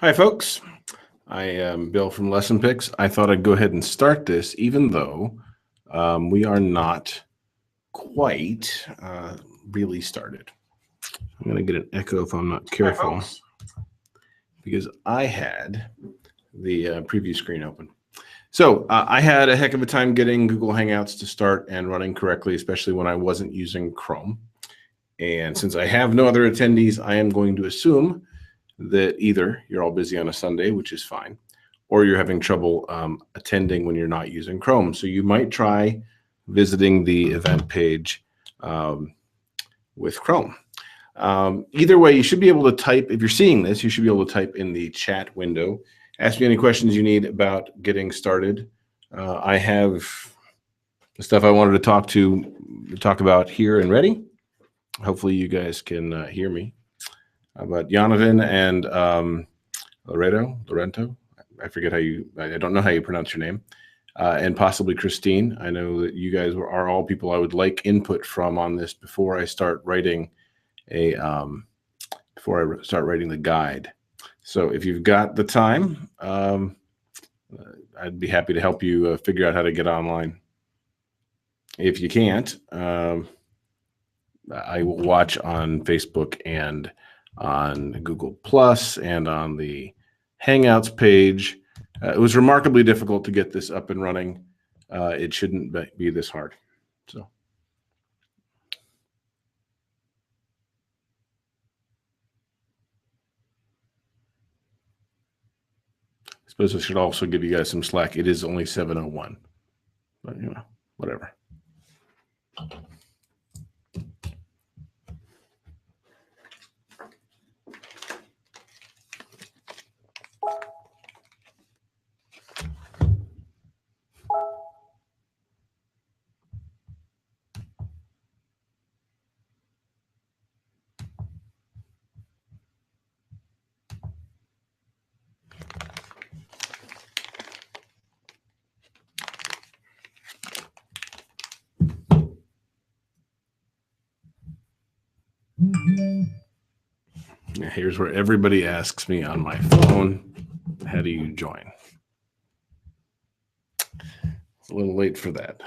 Hi, folks. I am Bill from Lesson Picks. I thought I'd go ahead and start this, even though we are not quite really started. I'm going to get an echo if I'm not careful, because I had the preview screen open. So I had a heck of a time getting Google Hangouts to start and running correctly, especially when I wasn't using Chrome. And since I have no other attendees, I am going to assume that either you're all busy on a Sunday, which is fine, or you're having trouble attending when you're not using Chrome. So you might try visiting the event page with Chrome. Either way, you should be able to type, if you're seeing this, you should be able to type in the chat window. Ask me any questions you need about getting started. I have the stuff I wanted to talk about here and ready. Hopefully you guys can hear me. But Jonathan and Lorento, I forget I don't know how you pronounce your name, and possibly Christine. I know that you guys are all people I would like input from on this before I start writing the guide. So if you've got the time, I'd be happy to help you figure out how to get online. If you can't, I will watch on Facebook and on Google Plus and on the Hangouts page. It was remarkably difficult to get this up and running. It shouldn't be this hard. So. I suppose I should also give you guys some slack. It is only 7:01, but whatever. Now here's where everybody asks me on my phone, how do you join? It's a little late for that.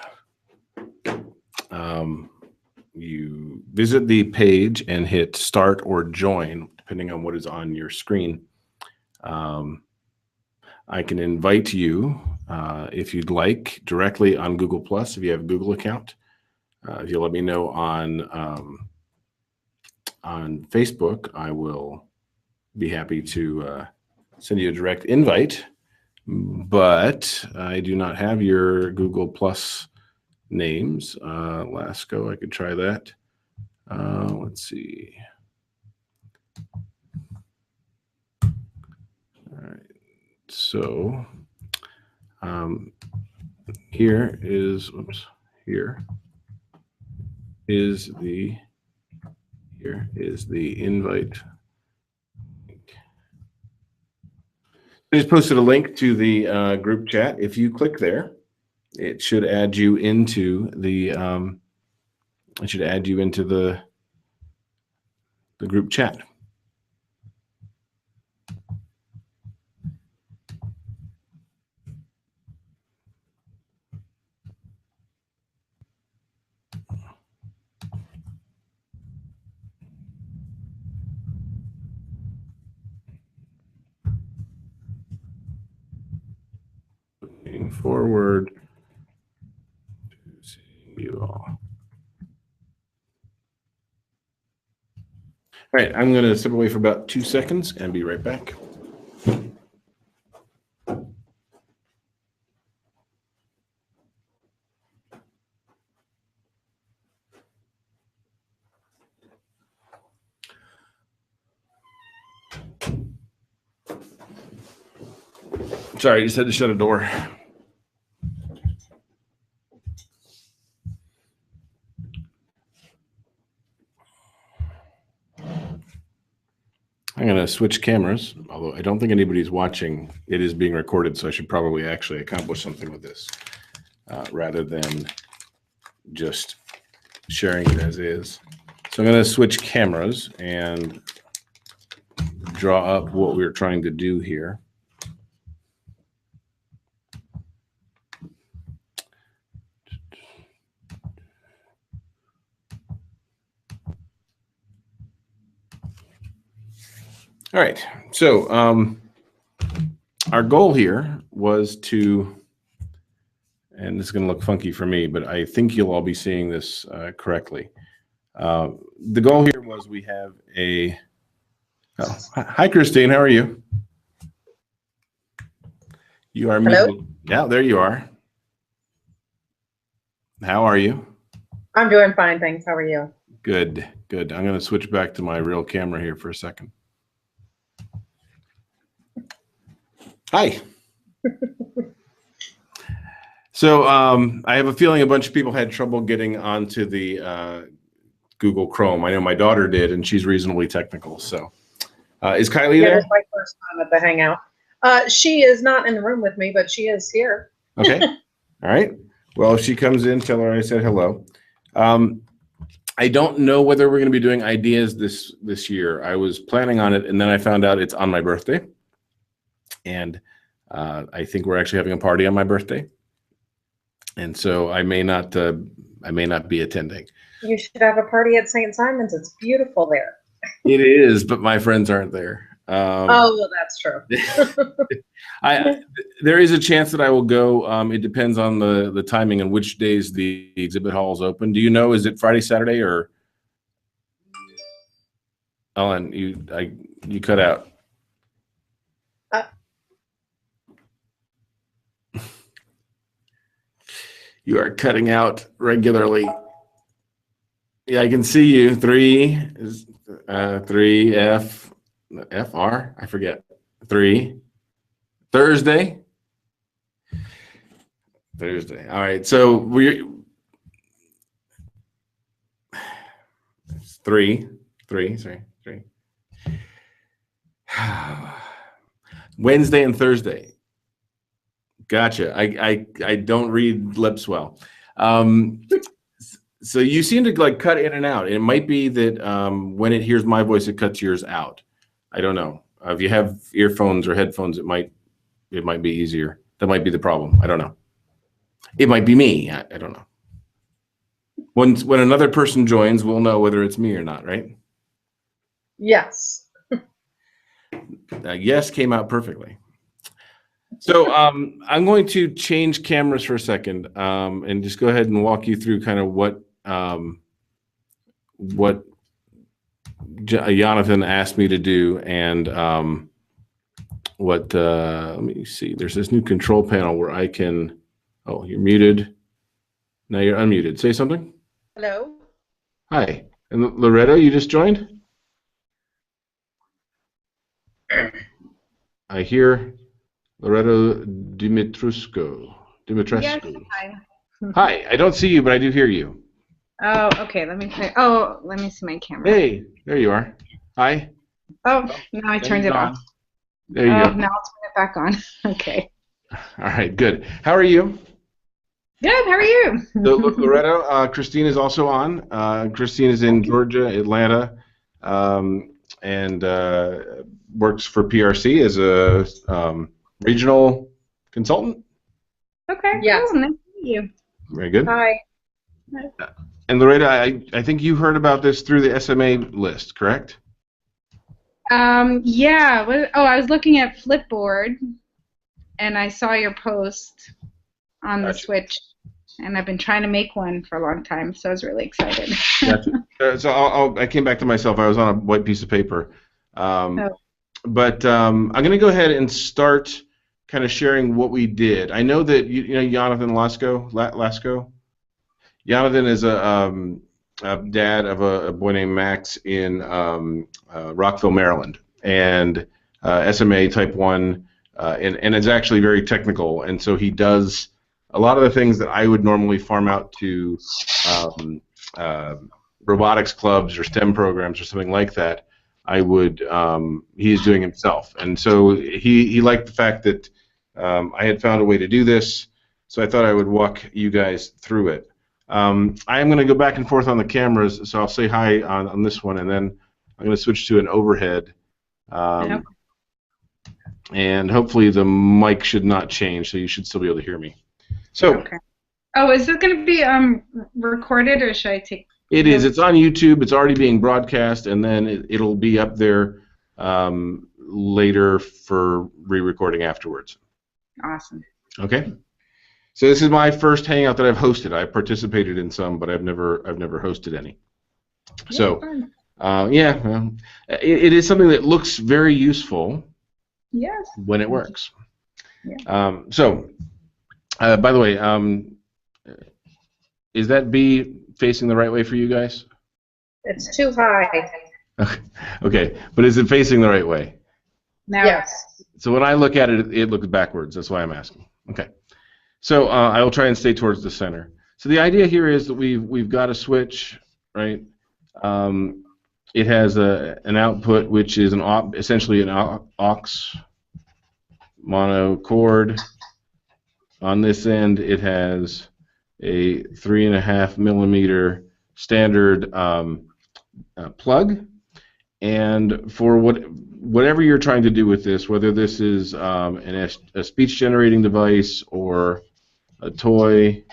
You visit the page and hit start or join, depending on what is on your screen. I can invite you, if you'd like, directly on Google Plus, if you have a Google account. If you let me know on Facebook, I will be happy to send you a direct invite, but I do not have your Google Plus names. Lasco, I could try that. Let's see. All right. So here is the invite. I just posted a link to the group chat. If you click there, it should add you into the group chat. Looking forward to seeing you all. All right, I'm going to step away for about 2 seconds and be right back. Sorry, I just had to shut a door. I'm going to switch cameras, although I don't think anybody's watching. It is being recorded, so I should probably actually accomplish something with this rather than just sharing it as is. So I'm going to switch cameras and draw up what we're trying to do here. All right, so our goal here was to, and this is going to look funky for me, but I think you'll all be seeing this correctly. The goal here was we have a, oh, hi Christine, how are you? You are Hello? muted. Yeah, there you are. How are you? I'm doing fine, thanks. How are you? Good, good. I'm going to switch back to my real camera here for a second. Hi. So I have a feeling a bunch of people had trouble getting onto the Google Chrome. I know my daughter did, and she's reasonably technical. So is Kylie there? Yeah, it's my first time at the Hangout. She is not in the room with me, but she is here. Okay. All right. Well, if she comes in, tell her I said hello. I don't know whether we're going to be doing ideas this year. I was planning on it, and then I found out it's on my birthday. And I think we're actually having a party on my birthday, and so I may not be attending. You should have a party at St. Simon's. It's beautiful there. It is, but my friends aren't there. Oh, well, that's true. There is a chance that I will go. It depends on the timing and which days the exhibit hall is open. Do you know? Is it Friday, Saturday, or? Ellen, you cut out. You are cutting out regularly. Yeah, I can see you. 3 is 3 FR. I forget. 3 Thursday. All right. So we're 3. Wednesday and Thursday. Gotcha. I don't read lips well. So you seem to like cut in and out. It might be that when it hears my voice, it cuts yours out. I don't know. If you have earphones or headphones, it might be easier. That might be the problem. I don't know. It might be me. I don't know. When another person joins, we'll know whether it's me or not, right? Yes. Yes came out perfectly. So I'm going to change cameras for a second and just go ahead and walk you through kind of what Jonathan asked me to do, and let me see. There's this new control panel where I can. Oh, you're muted. Now you're unmuted. Say something. Hello. Hi. And Loretta, you just joined? I hear Loretta Dimitrescu. Yes, hi. Hi. I don't see you, but I do hear you. Oh, okay. Let me try. Oh, let me see my camera. Hey, there you are. Hi. Oh, now I turned it off. There you go. Now I'll turn it back on. Okay. All right, good. How are you? Good. How are you? So, Loretta, Christine is also on. Christine is in Georgia, Atlanta, and works for PRC as a regional consultant. Okay. Yes. Cool. Nice to meet you. Very good. Hi. And Loretta, I think you heard about this through the SMA list, correct? Yeah. I was looking at Flipboard, and I saw your post on the Switch, and I've been trying to make one for a long time, so I was really excited. Gotcha. So I came back to myself. I was on a white piece of paper. But I'm going to go ahead and start kind of sharing what we did. I know that you know Jonathan Lasco. Jonathan is a dad of a boy named Max in Rockville, Maryland, and SMA type 1, and it's actually very technical, and so he does a lot of the things that I would normally farm out to robotics clubs or STEM programs or something like that. He's doing himself, and so he liked the fact that I had found a way to do this, so I thought I would walk you guys through it. I am going to go back and forth on the cameras, so I'll say hi on this one, and then I'm going to switch to an overhead Um, and hopefully the mic should not change, so you should still be able to hear me. So. Okay. Oh, is it going to be recorded, or should I take? It is. It's on YouTube. It's already being broadcast, and then it'll be up there later for re-recording afterwards. Awesome. Okay. So this is my first hangout that I've hosted. I've participated in some, but I've never hosted any. So, yeah, well, it is something that looks very useful. Yes. When it works. Yeah. By the way, is that bee facing the right way for you guys? It's too high. Okay, but is it facing the right way? Now. Yes. So when I look at it, it looks backwards. That's why I'm asking. Okay. So I will try and stay towards the center. So the idea here is that we've got a switch, right? It has an output which is essentially an aux mono cord. On this end, it has a 3.5 millimeter standard plug, and for whatever you're trying to do with this, whether this is a speech generating device or a toy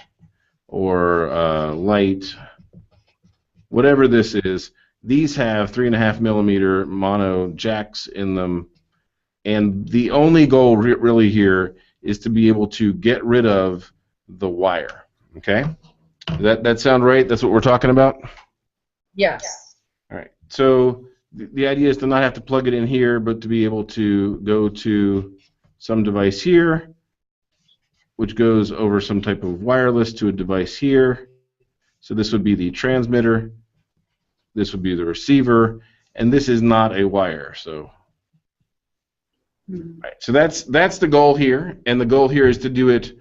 or a light, whatever this is, these have 3.5 millimeter mono jacks in them, and the only goal really here is to be able to get rid of the wire. Okay? Does that sound right? That's what we're talking about? Yes. All right. So the idea is to not have to plug it in here, but to be able to go to some device here, which goes over some type of wireless to a device here. So this would be the transmitter, this would be the receiver, and this is not a wire. So, right. So that's the goal here, and the goal here is to do it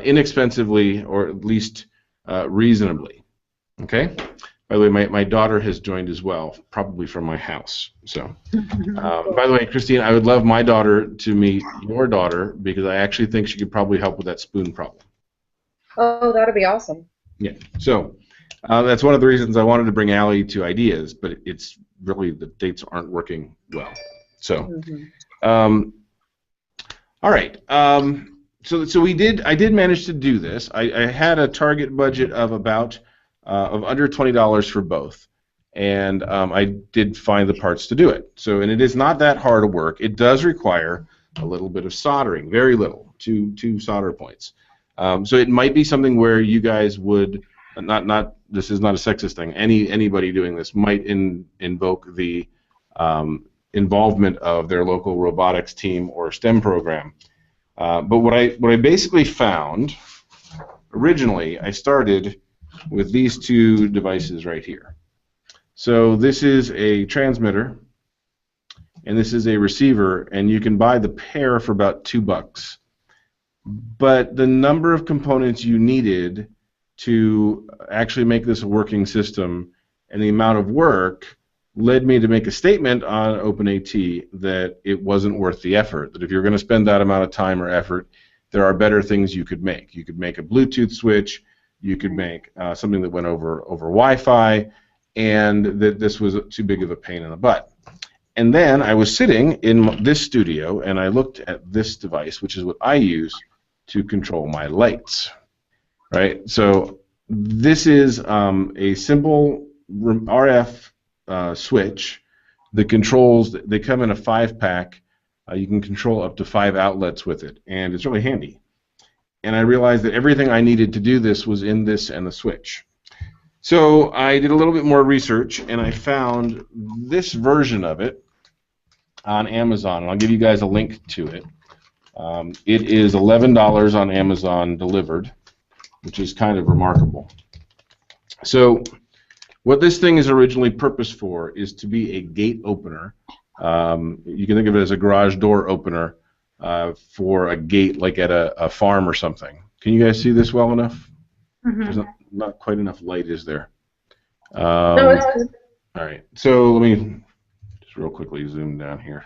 inexpensively, or at least reasonably. Okay. By the way, my daughter has joined as well, probably from my house. So, by the way, Christine, I would love my daughter to meet your daughter, because I actually think she could probably help with that spoon problem. Oh, that'd be awesome. Yeah. So that's one of the reasons I wanted to bring Allie to Ideas, but it's really the dates aren't working well. So, all right. So I did manage to do this. I had a target budget of about of under $20 for both, and I did find the parts to do it. So, and it is not that hard of work. It does require a little bit of soldering, very little, two solder points. So it might be something where you guys would not. This is not a sexist thing. Anybody doing this might invoke the involvement of their local robotics team or STEM program. But what I basically found originally, I started with these two devices right here. So this is a transmitter, and this is a receiver, and you can buy the pair for about $2. But the number of components you needed to actually make this a working system and the amount of work led me to make a statement on OpenAT that it wasn't worth the effort, that if you're going to spend that amount of time or effort, there are better things you could make. You could make a Bluetooth switch, you could make something that went over Wi-Fi, and that this was too big of a pain in the butt. And then I was sitting in this studio, and I looked at this device, which is what I use to control my lights. Right? So this is a simple RF switch that controls. They come in a 5-pack. You can control up to 5 outlets with it, and it's really handy. And I realized that everything I needed to do this was in this and the switch. So I did a little bit more research, and I found this version of it on Amazon, and I'll give you guys a link to it. It is $11 on Amazon delivered, which is kind of remarkable. So what this thing is originally purposed for is to be a gate opener. You can think of it as a garage door opener for a gate, like at a farm or something. Can you guys see this well enough? There's not quite enough light, is there? No, it's good. All right, so let me just real quickly zoom down here.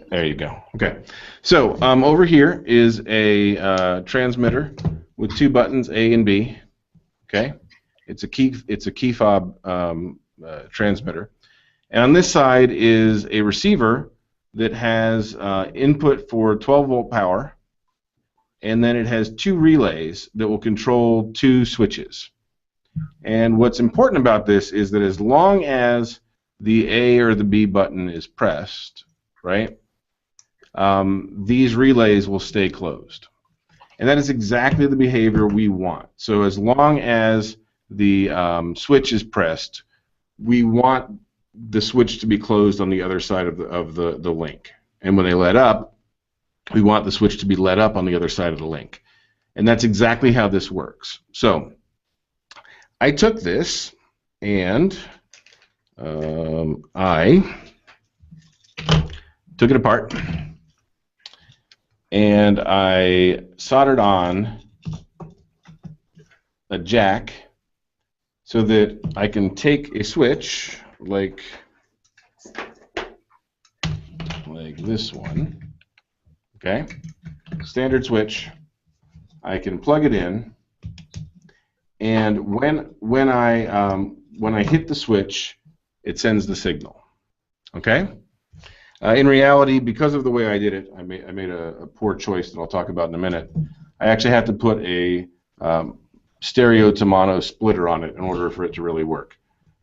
There you go. Okay, so over here is a transmitter with 2 buttons, A and B. Okay, It's a key fob transmitter. And on this side is a receiver that has input for 12-volt power, and then it has 2 relays that will control 2 switches. And what's important about this is that as long as the A or the B button is pressed, right, these relays will stay closed. And that is exactly the behavior we want. So as long as the switch is pressed, we want the switch to be closed on the other side of the link. And when they let up, we want the switch to be let up on the other side of the link. And that's exactly how this works. So I took this and I took it apart and I soldered on a jack so that I can take a switch like this one, okay, standard switch. I can plug it in, and when I hit the switch, it sends the signal. Okay. In reality, because of the way I did it, I made a poor choice that I'll talk about in a minute. I actually have to put a stereo to mono splitter on it in order for it to really work.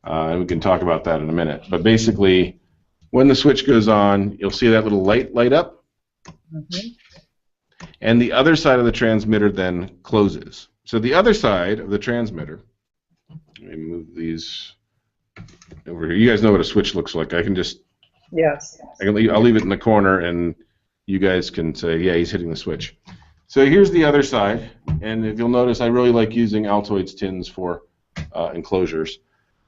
And we can talk about that in a minute. But basically, when the switch goes on, you'll see that little light up. Mm-hmm. And the other side of the transmitter then closes. So the other side of the transmitter, let me move these over here. You guys know what a switch looks like. I can just, yes. I'll leave it in the corner, and you guys can say, yeah, he's hitting the switch. So here's the other side, and if you'll notice, I really like using Altoids tins for enclosures.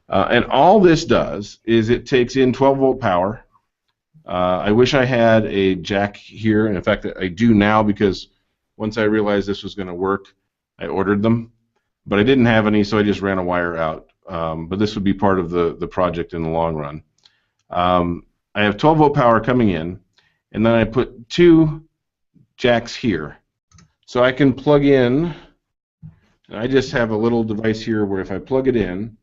And all this does is it takes in 12-volt power. I wish I had a jack here, and in fact, I do now, because once I realized this was going to work, I ordered them. But I didn't have any, so I just ran a wire out. But this would be part of the project in the long run. I have 12-volt power coming in, and then I put 2 jacks here. So I can plug in, and I just have a little device here where if I plug it in,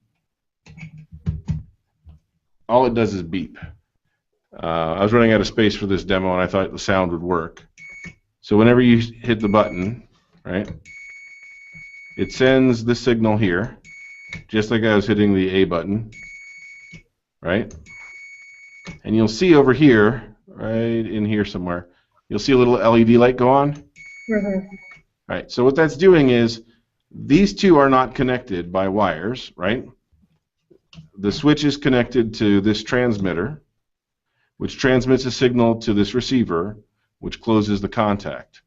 all it does is beep. I was running out of space for this demo, and I thought the sound would work. So whenever you hit the button, right, it sends the signal here, just like I was hitting the A button, right? And you'll see over here, right in here somewhere, you'll see a little LED light go on. Mm-hmm. Right. So what that's doing is these two are not connected by wires, right? The switch is connected to this transmitter, which transmits a signal to this receiver, which closes the contact.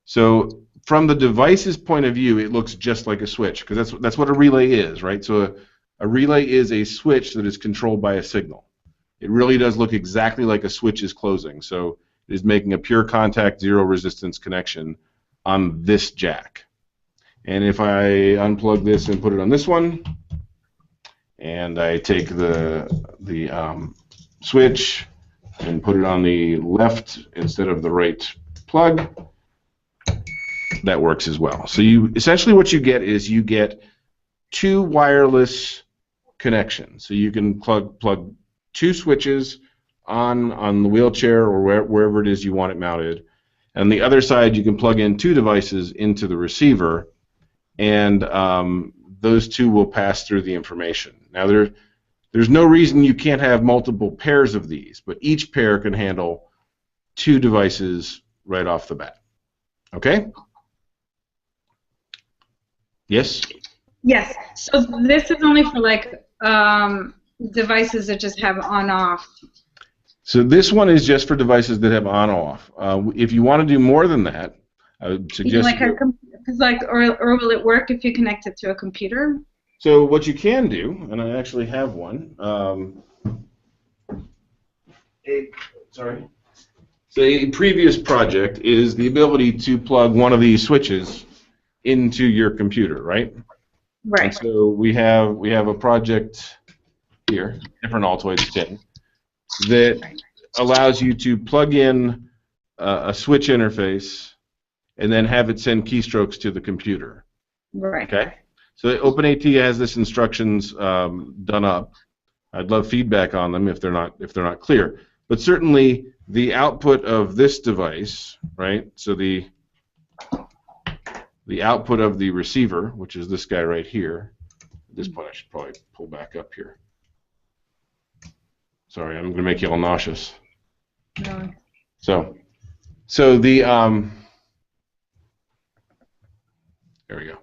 So from the device's point of view, it looks just like a switch, because that's what a relay is, right? So a relay is a switch that is controlled by a signal. It really does look exactly like a switch is closing. So it is making a pure contact, zero resistance connection on this jack. And if I unplug this and put it on this one, and I take the switch and put it on the left instead of the right plug, that works as well. So you essentially what you get is you get 2 wireless connections. So you can plug 2 switches on the wheelchair or wherever it is you want it mounted. And the other side, you can plug in 2 devices into the receiver, and those 2 will pass through the information. Now, there's no reason you can't have multiple pairs of these, but each pair can handle 2 devices right off the bat. Okay? Yes? Yes. So this is only for like devices that just have on-off. So this one is just for devices that have on-off. If you want to do more than that, I would suggest. Or will it work if you connect it to a computer? So what you can do, and I actually have one. So a previous project is the ability to plug one of these switches into your computer, right? Right. And so we have a project here, different Altoids tin, that allows you to plug in a switch interface and then have it send keystrokes to the computer. Right. Okay. So OpenAT has this instructions done up. I'd love feedback on them if they're not clear. But certainly the output of this device, right? So the output of the receiver, which is this guy right here. At this point, I should probably pull back up here. Sorry, I'm going to make you all nauseous. No. So the there we go.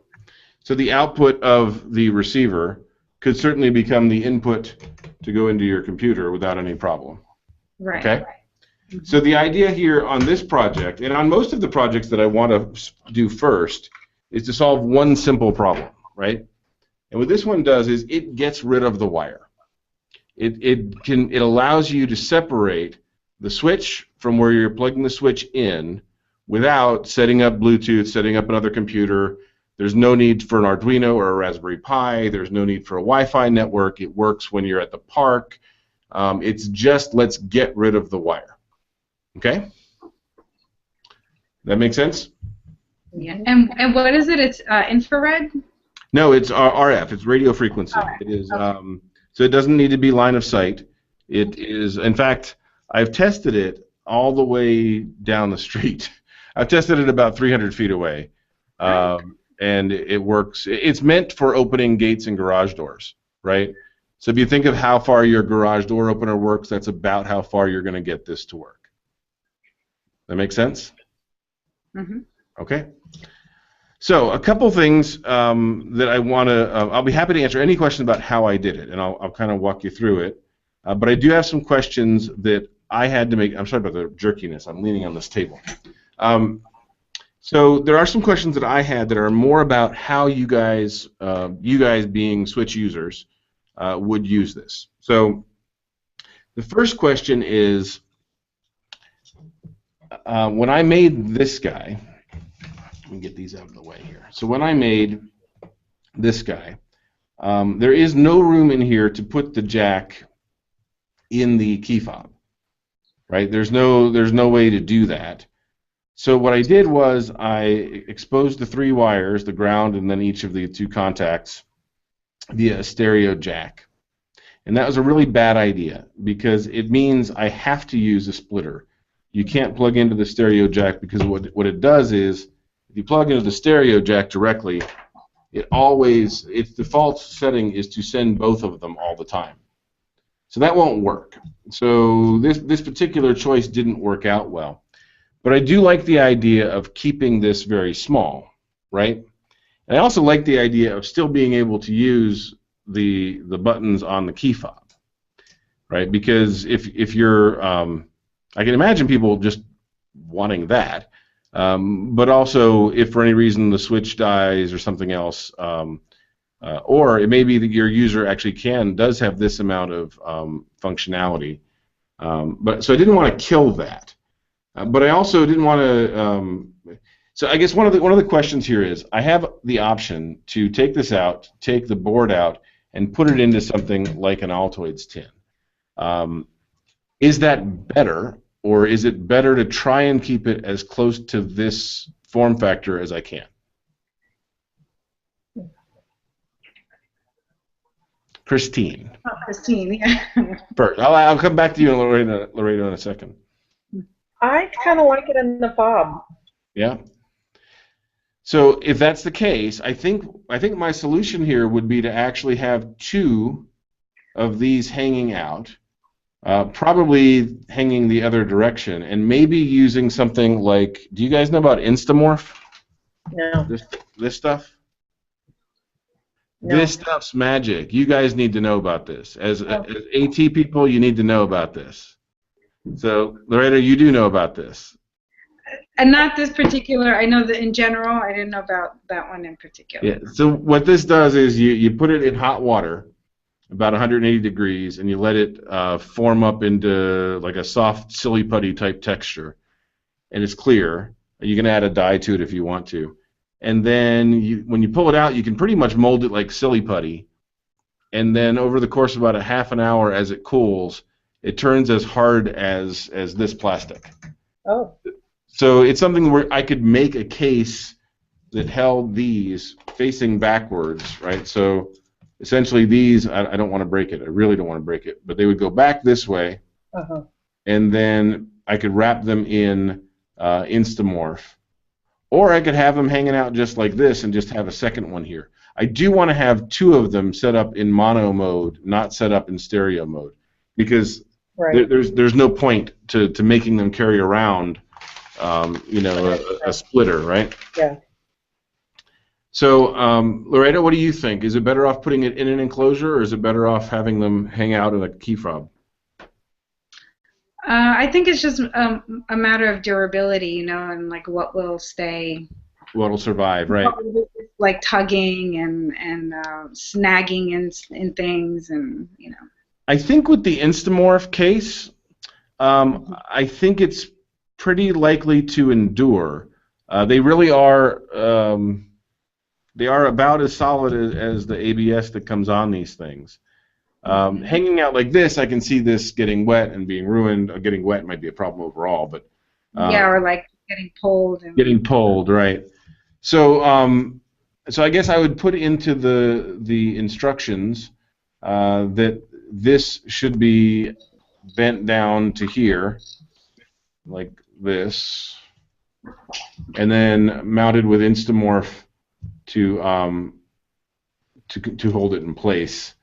So the output of the receiver could certainly become the input to go into your computer without any problem. Right. Okay. So the idea here on this project, and on most of the projects that I want to do first, is to solve one simple problem, right? And what this one does is it gets rid of the wire. It allows you to separate the switch from where you're plugging the switch in without setting up Bluetooth, setting up another computer. There's no need for an Arduino or a Raspberry Pi. There's no need for a Wi-Fi network. It works when you're at the park. It's just let's get rid of the wire. Okay? That make sense? Yeah. And what is it? It's infrared? No, it's RF. It's radio frequency. Okay. It is. So it doesn't need to be line of sight. It is. In fact, I've tested it all the way down the street. I've tested it about 300 feet away, and it works. It's meant for opening gates and garage doors, right? So if you think of how far your garage door opener works, that's about how far you're going to get this to work. That make sense? Mm-hmm. Okay. So a couple things that I want to, I'll be happy to answer any question about how I did it, and I'll kind of walk you through it. But I do have some questions that I had to make. I'm sorry about the jerkiness. I'm leaning on this table. So there are some questions that I had that are more about how you guys being Switch users, would use this. So the first question is, when I made this guy, let me get these out of the way here. So when I made this guy, there is no room in here to put the jack in the key fob, right? There's no way to do that. So what I did was I exposed the three wires, the ground and then each of the two contacts, via a stereo jack. And that was a really bad idea because it means I have to use a splitter. You can't plug into the stereo jack because what it does is if you plug into the stereo jack directly, its default setting is to send both of them all the time. So that won't work. So this particular choice didn't work out well. But I do like the idea of keeping this very small, right? And I also like the idea of still being able to use the buttons on the key fob, right? Because if you're, I can imagine people just wanting that. But also, if for any reason the switch dies or something else, or it may be that your user actually does have this amount of functionality. So I didn't want to kill that. But I also didn't want to. So I guess one of the questions here is, I have the option to take this out, take the board out, and put it into something like an Altoids tin. Is that better? Or is it better to try and keep it as close to this form factor as I can? Christine. Oh, Christine, yeah. First, I'll come back to you and Laredo in a second. I kind of like it in the fob. Yeah. So if that's the case, I think my solution here would be to actually have two of these hanging out. Probably hanging the other direction, and maybe using something like, do you guys know about Instamorph? No. This stuff? No. This stuff's magic. You guys need to know about this. As AT people, you need to know about this. So, Loretta, you do know about this. And not this particular, I know that in general, I didn't know about that one in particular. Yeah, so what this does is you put it in hot water, about 180 degrees, and you let it form up into like a soft, silly putty type texture, and it's clear. You can add a dye to it if you want to, and then when you pull it out, you can pretty much mold it like silly putty, and then over the course of about a half an hour, as it cools, it turns as hard as this plastic. Oh. So it's something where I could make a case that held these facing backwards, right? So essentially these, I don't want to break it. I really don't want to break it. But they would go back this way, and then I could wrap them in Instamorph. Or I could have them hanging out just like this and just have a second one here. I do want to have two of them set up in mono mode, not set up in stereo mode, because there's no point to making them carry around, a splitter, right? Yeah. So, Loretta, what do you think? Is it better off putting it in an enclosure, or is it better off having them hang out in a key fob? I think it's just a matter of durability, and like what will stay. What will survive, right? Like tugging and snagging in things, and I think with the Instamorph case, I think it's pretty likely to endure. They really are. They are about as solid as the ABS that comes on these things. Hanging out like this, I can see this getting wet and being ruined. Getting wet might be a problem overall, but or like getting pulled. Getting pulled, right? So, so I guess I would put into the instructions that this should be bent down to here, like this, and then mounted with Instamorph to hold it in place.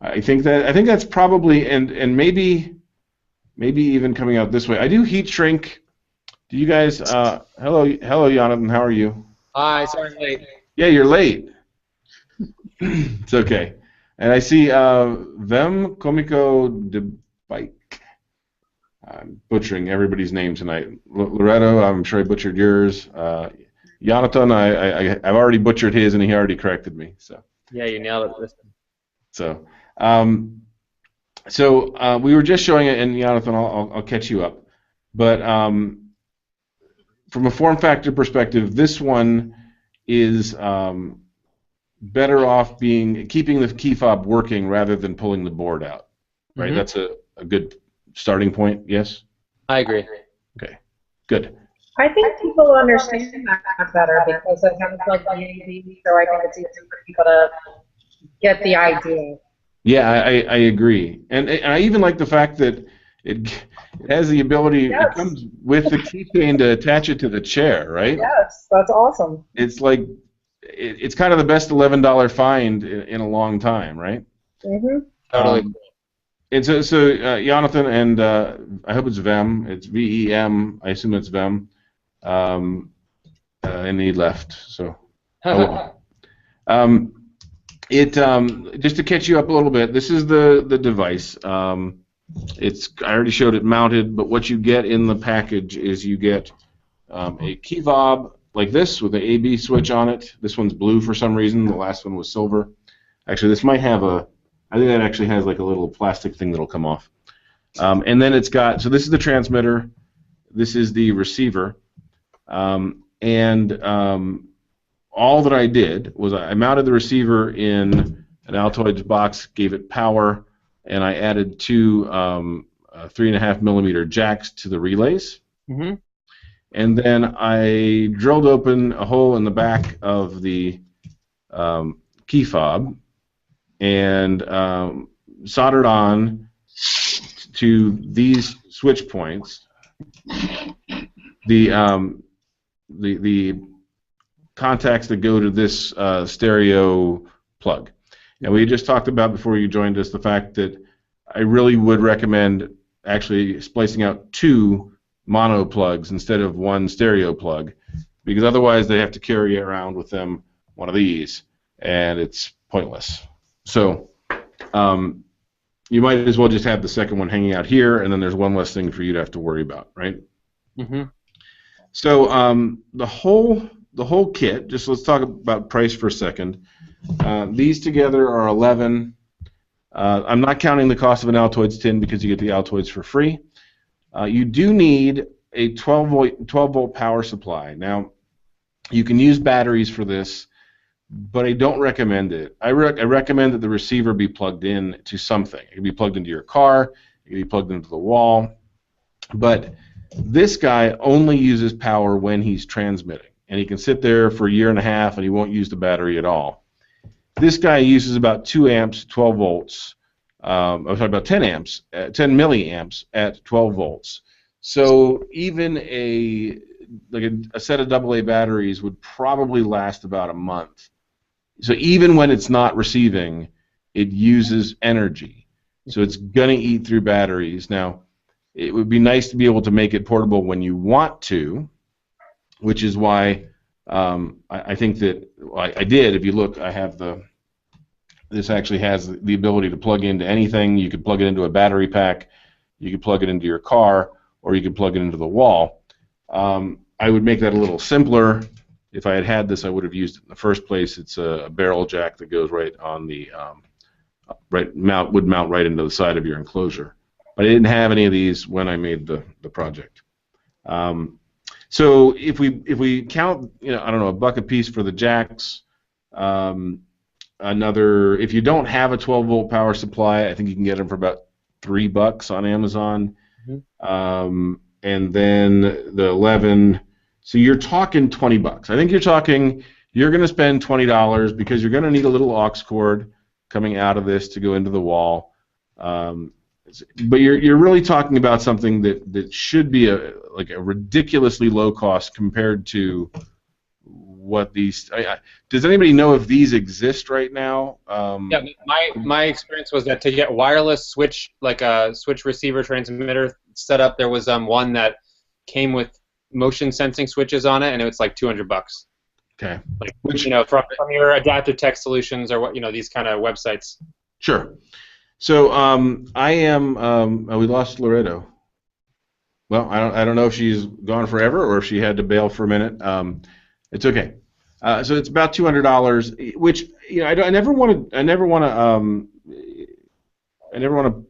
I think that's probably and maybe even coming out this way. I do heat shrink. Do you guys? Hello, Jonathan. How are you? Hi, sorry I'm late. Yeah, you're late. It's okay. And I see Vem Comico de Bike. I'm butchering everybody's name tonight. Loretto, I'm sure I butchered yours. Jonathan, I've already butchered his, and he already corrected me. So. Yeah, you nailed it. So, we were just showing it, and Jonathan, I'll catch you up. But from a form factor perspective, this one is better off keeping the key fob working rather than pulling the board out. Right? Mm-hmm. That's a good starting point. Yes. I agree. Okay. Good. I think people understand that better because it has like the AV, so I think it's easy for people to get the idea. Yeah, I agree, and I even like the fact that it has the ability. Yes. It comes with the keychain to attach it to the chair, right? Yes, that's awesome. It's like it's kind of the best $11 find in a long time, right? Mhm. Totally. And so Jonathan, and I hope it's Vem. It's VEM. I assume it's Vem. And he left. So. Oh, well. Just to catch you up a little bit, this is the device. I already showed it mounted, but what you get in the package is you get a key fob like this with the AB switch on it. This one's blue for some reason. The last one was silver. Actually, this might have I think that actually has like a little plastic thing that'll come off. And then it's got, so this is the transmitter. This is the receiver. All that I did was I mounted the receiver in an Altoids box, gave it power, and I added two 3.5 millimeter jacks to the relays. Mm-hmm. And then I drilled open a hole in the back of the key fob and soldered on to these switch points the contacts that go to this stereo plug. And we just talked about before you joined us the fact that I really would recommend actually splicing out two mono plugs instead of one stereo plug, because otherwise they have to carry around with them one of these, and it's pointless. So you might as well just have the second one hanging out here, and then there's one less thing for you to have to worry about, right? Mm-hmm. So the whole kit, just let's talk about price for a second. These together are $11. I'm not counting the cost of an Altoids tin because you get the Altoids for free. You do need a 12 volt power supply. Now, you can use batteries for this, but I don't recommend it. I recommend that the receiver be plugged in to something. It can be plugged into your car. It can be plugged into the wall. But this guy only uses power when he's transmitting. and he can sit there for a year and a half and he won't use the battery at all. This guy uses about 2 amps, 12 volts. I'm talking about 10 amps, 10 milliamps at 12 volts. So even a set of AA batteries would probably last about a month. So even when it's not receiving, it uses energy. So it's going to eat through batteries. Now, it would be nice to be able to make it portable when you want to, which is why I think that I did. If you look, I have this actually has the ability to plug into anything. You could plug it into a battery pack, you could plug it into your car, or you could plug it into the wall. I would make that a little simpler. If I had this, I would have used it in the first place. It's a barrel jack that goes right on the would mount right into the side of your enclosure. But I didn't have any of these when I made the project. So if we count, I don't know, $1 a piece for the jacks. If you don't have a 12-volt power supply, I think you can get them for about $3 on Amazon. Mm-hmm. And then the 11. So you're talking $20. I think you're going to spend $20 because you're going to need a little aux cord coming out of this to go into the wall. But you're really talking about something that should be a ridiculously low cost compared to what these. Does anybody know if these exist right now? Yeah, my experience was that to get wireless switch, like a switch receiver transmitter set up, there was one that came with motion sensing switches on it, and it was like $200. Okay. Like from your Adaptive Tech Solutions or what these kind of websites. Sure. So I am. We lost Loretto. Well, I don't know if she's gone forever or if she had to bail for a minute. It's okay. So it's about $200, which I never want to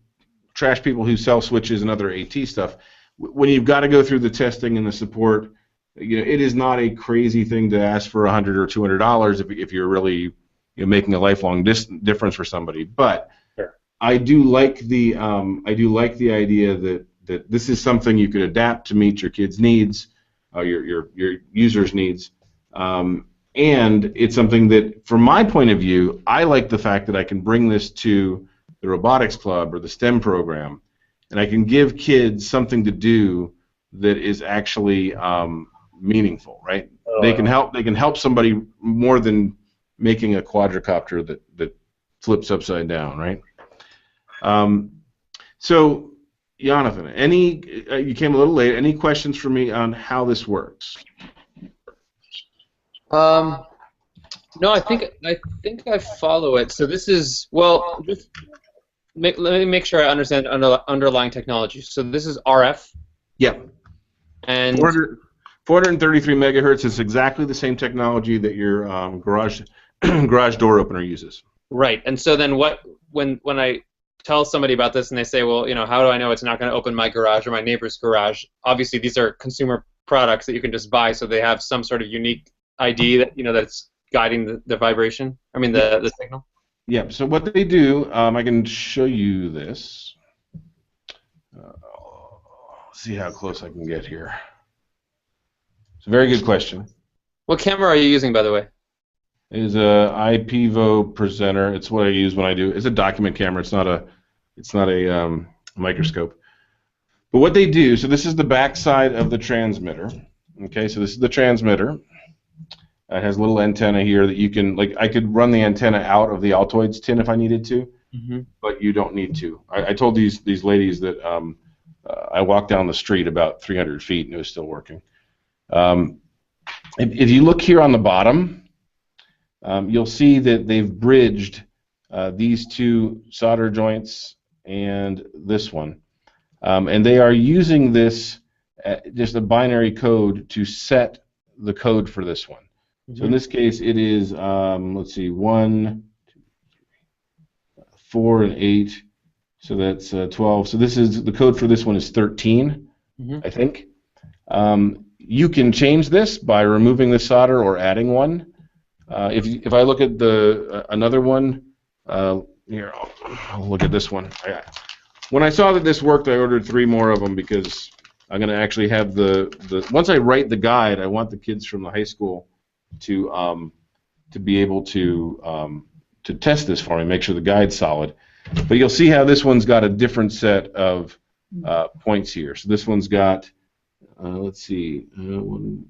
trash people who sell switches and other AT stuff. When you've got to go through the testing and the support, it is not a crazy thing to ask for $100 or $200 if you're really making a lifelong difference for somebody. But sure. I do like the idea that this is something you could adapt to meet your kids' needs, your users' needs, and it's something that, from my point of view, I like the fact that I can bring this to the robotics club or the STEM program, and I can give kids something to do that is actually meaningful, right? They can help somebody more than making a quadricopter that flips upside down, right? So, Jonathan, you came a little late. Any questions for me on how this works? No, I think I follow it. So this is let me make sure I understand underlying technology. So this is RF. Yeah. And 433 megahertz is exactly the same technology that your garage door opener uses. Right. And so then when I tell somebody about this and they say, well, how do I know it's not going to open my garage or my neighbor's garage? Obviously, these are consumer products that you can just buy, so they have some sort of unique ID that that's guiding the vibration. I mean the signal. Yeah. So what they do, I can show you this. See how close I can get here. It's a very good question. What camera are you using, by the way? It is a IPVO presenter. It's what I use when I do. It's a document camera. It's not a microscope. But what they do, so this is the back side of the transmitter. Okay, so this is the transmitter. It has a little antenna here that you can, I could run the antenna out of the Altoids tin if I needed to, but you don't need to. I told these ladies that I walked down the street about 300 feet and it was still working. If you look here on the bottom, you'll see that they've bridged these two solder joints and this one. And they are using this, just a binary code, to set the code for this one. So in this case, it is, let's see, 1, 2, 3, 4, and 8. So that's 12. So this is the code for this one is 13, I think. You can change this by removing the solder or adding one. If I look at another one, here, I'll look at this one. When I saw that this worked, I ordered 3 more of them because I'm going to actually have once I write the guide, I want the kids from the high school to be able to test this for me, make sure the guide's solid. But you'll see how this one's got a different set of points here. So this one's got, let's see, 1,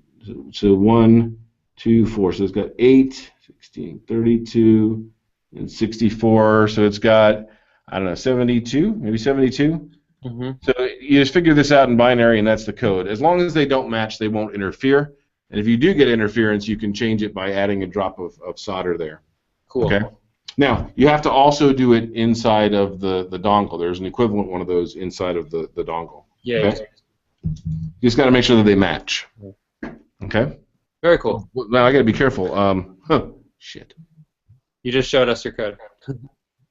2, 4. So it's got 8, 16, 32, and 64. So it's got, I don't know, 72, maybe 72. Mm-hmm. So you just figure this out in binary, and that's the code. As long as they don't match, they won't interfere. And if you do get interference, you can change it by adding a drop of solder there. Cool. Okay. Now, you have to also do it inside of the dongle. There's an equivalent one of those inside of the dongle. Yeah. Okay? You just got to make sure that they match. Okay? Very cool. Well, now, I got to be careful. Shit. You just showed us your code.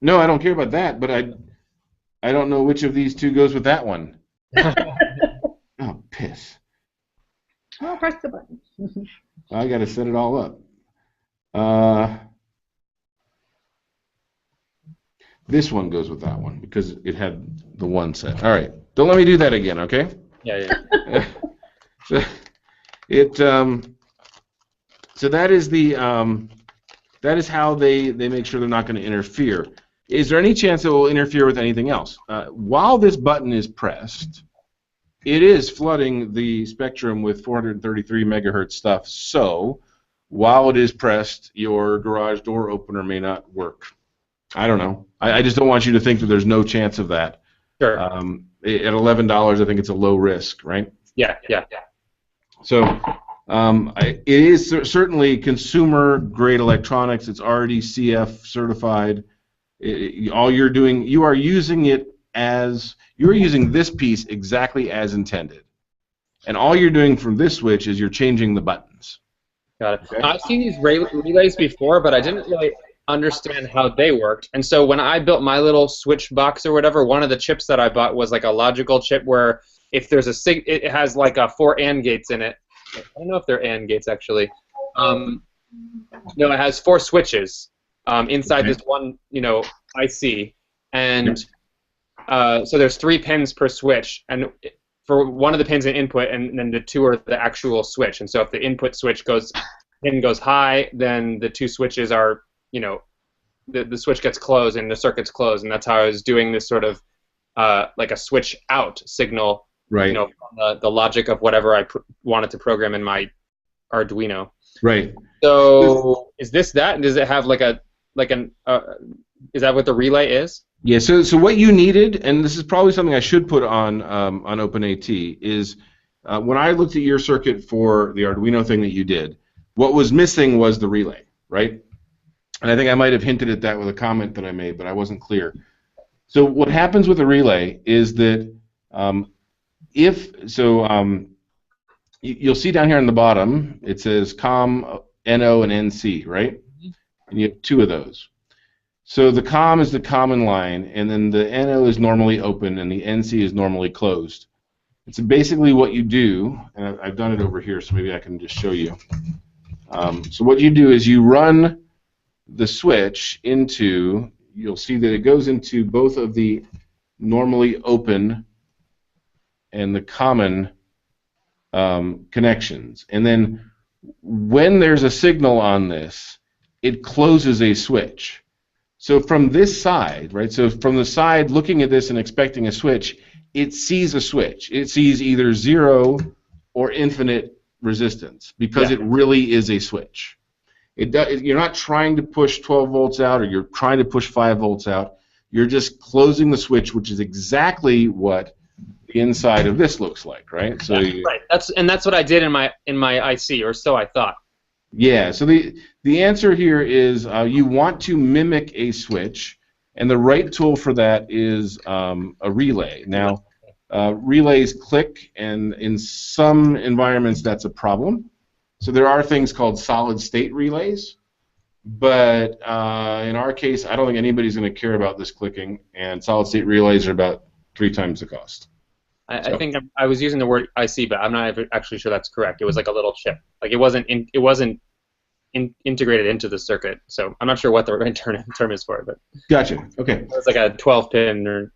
No, I don't care about that, but I don't know which of these two goes with that one. Oh, piss. Oh, press the button. I got to set it all up. This one goes with that one because it had the one set. All right. Don't let me do that again, okay? Yeah. So that is that is how they make sure they're not going to interfere. Is there any chance it will interfere with anything else? While this button is pressed, it is flooding the spectrum with 433 megahertz stuff. So while it is pressed, your garage door opener may not work. I don't know. I just don't want you to think that there's no chance of that. Sure. At $11, I think it's a low risk, right? Yeah. So it is certainly consumer-grade electronics. It's already CF certified. All you're doing, you are using this piece exactly as intended. And all you're doing from this switch is you're changing the buttons. Got it. Okay. I've seen these relays before, but I didn't really understand how they worked. And so when I built my little switch box or whatever, one of the chips that I bought was like a logical chip where if there's it has like 4 AND gates in it. I don't know if they're AND gates actually. No, it has 4 switches inside this one, IC, and so there's 3 pins per switch, and for one of the pins an input, and then the 2 are the actual switch. And so if the input switch pin goes high, then the 2 switches are, the switch gets closed and the circuit's closed, and that's how I was doing this sort of like a switch out signal. Right. From the logic of whatever I wanted to program in my Arduino. Right. So is this that? And does it have is that what the relay is? Yeah. So what you needed, and this is probably something I should put on OpenAT, is when I looked at your circuit for the Arduino thing that you did, what was missing was the relay, right? And I think I might have hinted at that with a comment that I made, but I wasn't clear. So what happens with a relay is that you'll see down here on the bottom, it says COM, NO, and NC, right? And you have 2 of those. So the COM is the common line, and then the NO is normally open, and the NC is normally closed. It's basically what you do, and I've done it over here, so maybe I can just show you. So what you do is you run the switch into, you'll see that it goes into both of the normally open and the common connections. And then when there's a signal on this, it closes a switch. So from this side, right, so from the side looking at this and expecting a switch, it sees a switch. It sees either 0 or infinite resistance because it really is a switch. You're not trying to push 12 volts out or you're trying to push 5 volts out. You're just closing the switch, which is exactly what the inside of this looks like, right? So right. That's what I did in my IC, or so I thought. Yeah. So the answer here is you want to mimic a switch, and the right tool for that is a relay. Now, relays click, and in some environments that's a problem. So there are things called solid-state relays, but in our case, I don't think anybody's going to care about this clicking, and solid-state relays are about 3 times the cost. I think I was using the word IC, but I'm not actually sure that's correct. It was like a little chip. Like it wasn't integrated into the circuit. So I'm not sure what the right term is for it. But gotcha. Okay. it's like a 12-pin or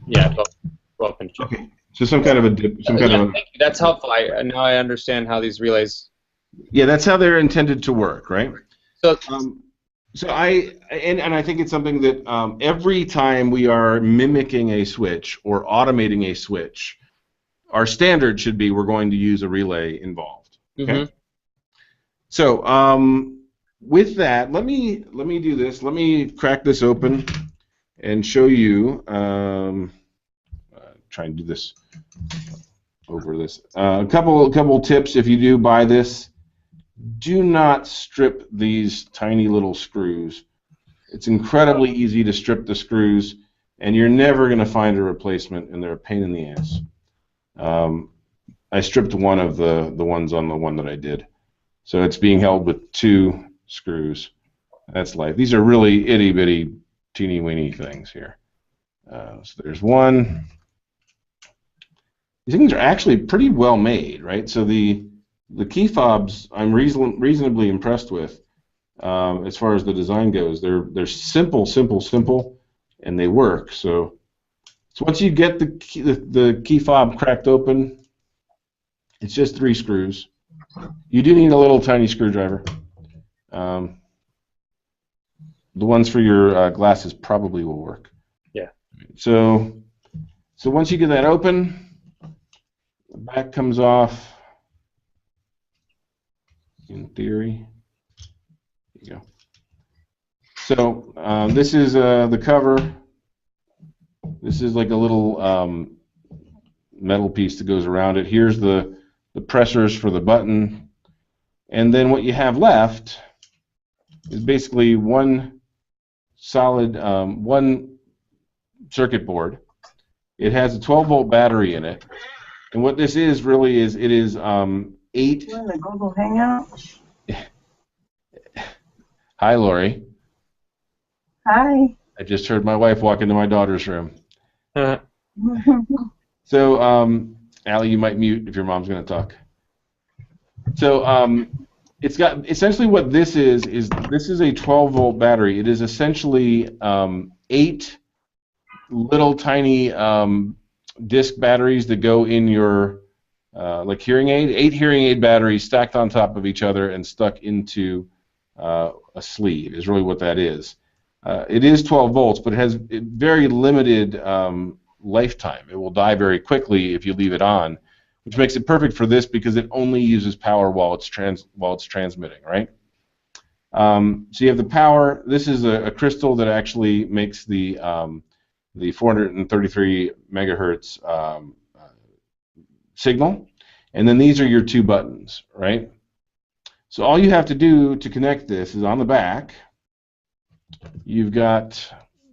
12-pin chip. Okay. So some kind of a dip, some kind of a, thank you. That's helpful. Now I understand how these relays. yeah, that's how they're intended to work, right? So So I think it's something that every time we are mimicking a switch or automating a switch, our standard should be we're going to use a relay involved. Okay. Mhm. So with that, let me do this. Let me crack this open and show you. Try and do this over this. A couple tips if you do buy this. Do not strip these tiny little screws. It's incredibly easy to strip the screws, and you're never going to find a replacement, and they're a pain in the ass. I stripped one of the ones on the one that I did. So it's being held with 2 screws. That's life. These are really itty-bitty, teeny-weeny things here. So there's one. These things are actually pretty well made, right? So the key fobs I'm reasonably impressed with as far as the design goes. They're simple, and they work. So once you get the key fob cracked open, it's just 3 screws. You do need a little tiny screwdriver. The ones for your glasses probably will work. Yeah. So once you get that open, the back comes off. In theory, there you go. So this is the cover. This is like a little metal piece that goes around it. Here's the pressers for the button, and then what you have left is basically one solid one circuit board. It has a 12-volt battery in it, and what this is really is it is 8. We're in the Google Hangout. Hi, Lori. Hi. I just heard my wife walk into my daughter's room. Uh, So, Allie, you might mute if your mom's going to talk. So, it's got essentially what this is this is a 12-volt battery. It is essentially 8 little tiny disc batteries that go in your like hearing aid. 8 hearing aid batteries stacked on top of each other and stuck into a sleeve is really what that is. It is 12 volts, but it has very limited lifetime. It will die very quickly if you leave it on, which makes it perfect for this because it only uses power while it's transmitting, right? So you have the power. This is a crystal that actually makes the 433 megahertz signal, and then these are your 2 buttons, right? So all you have to do to connect this is on the back. You've got,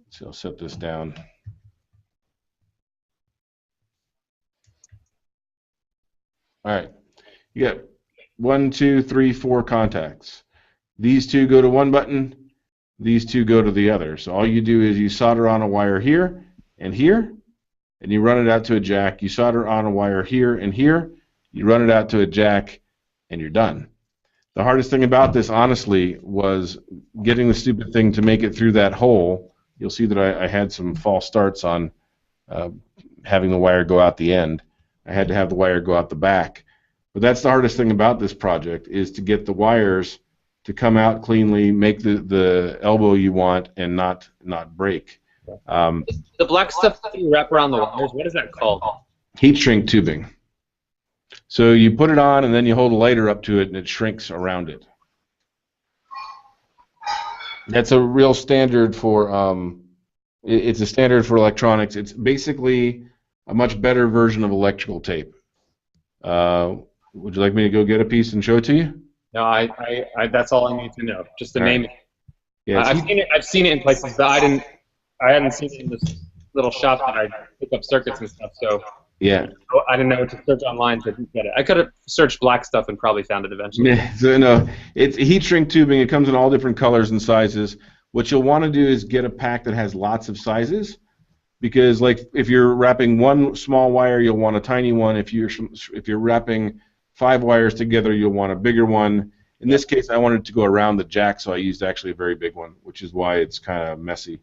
so I'll set this down. All right, you got 1, 2, 3, 4 contacts. These 2 go to one button, these 2 go to the other. So all you do is you solder on a wire here, and you run it out to a jack. You solder on a wire here and here, you run it out to a jack, and you're done. The hardest thing about this, honestly, was getting the stupid thing to make it through that hole. You'll see that I had some false starts on having the wire go out the end. I had to have the wire go out the back. But that's the hardest thing about this project, is to get the wires to come out cleanly, make the elbow you want, and not break. the black stuff that you wrap around the wires, what is that called? Heat shrink tubing. So you put it on, and then you hold a lighter up to it, and it shrinks around it. That's a real standard for. It's a standard for electronics. It's basically a much better version of electrical tape. Would you like me to go get a piece and show it to you? No, I that's all I need to know. Just the name. Yeah, I've seen it in places, but I hadn't seen it in this little shop that I pick up circuits and stuff. So yeah. I didn't know what to search online to get it. I could have searched black stuff and probably found it eventually. Yeah, so no, it's heat shrink tubing. It comes in all different colors and sizes. What you'll want to do is get a pack that has lots of sizes, because like if you're wrapping one small wire, you'll want a tiny one. If you're wrapping 5 wires together, you'll want a bigger one. In this case, I wanted to go around the jack, so I used actually a very big one, which is why it's kind of messy.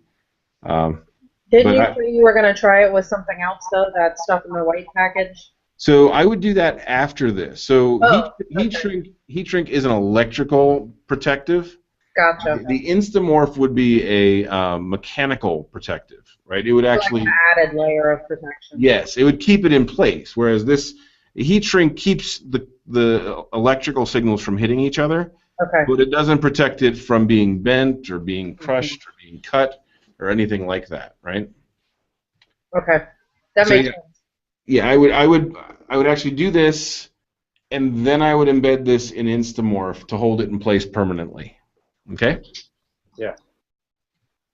Didn't you say you were going to try it with something else, though, that stuff in the white package? So I would do that after this. So heat okay. shrink is an electrical protective. Gotcha. The Instamorph would be a mechanical protective, right? It would actually like an added layer of protection. Yes, it would keep it in place. Whereas this heat shrink keeps the electrical signals from hitting each other, Okay. but it doesn't protect it from being bent or being crushed or being cut or anything like that, right? Okay. That So, makes yeah. sense. Yeah, I would actually do this, and then I would embed this in Instamorph to hold it in place permanently. Okay. Yeah.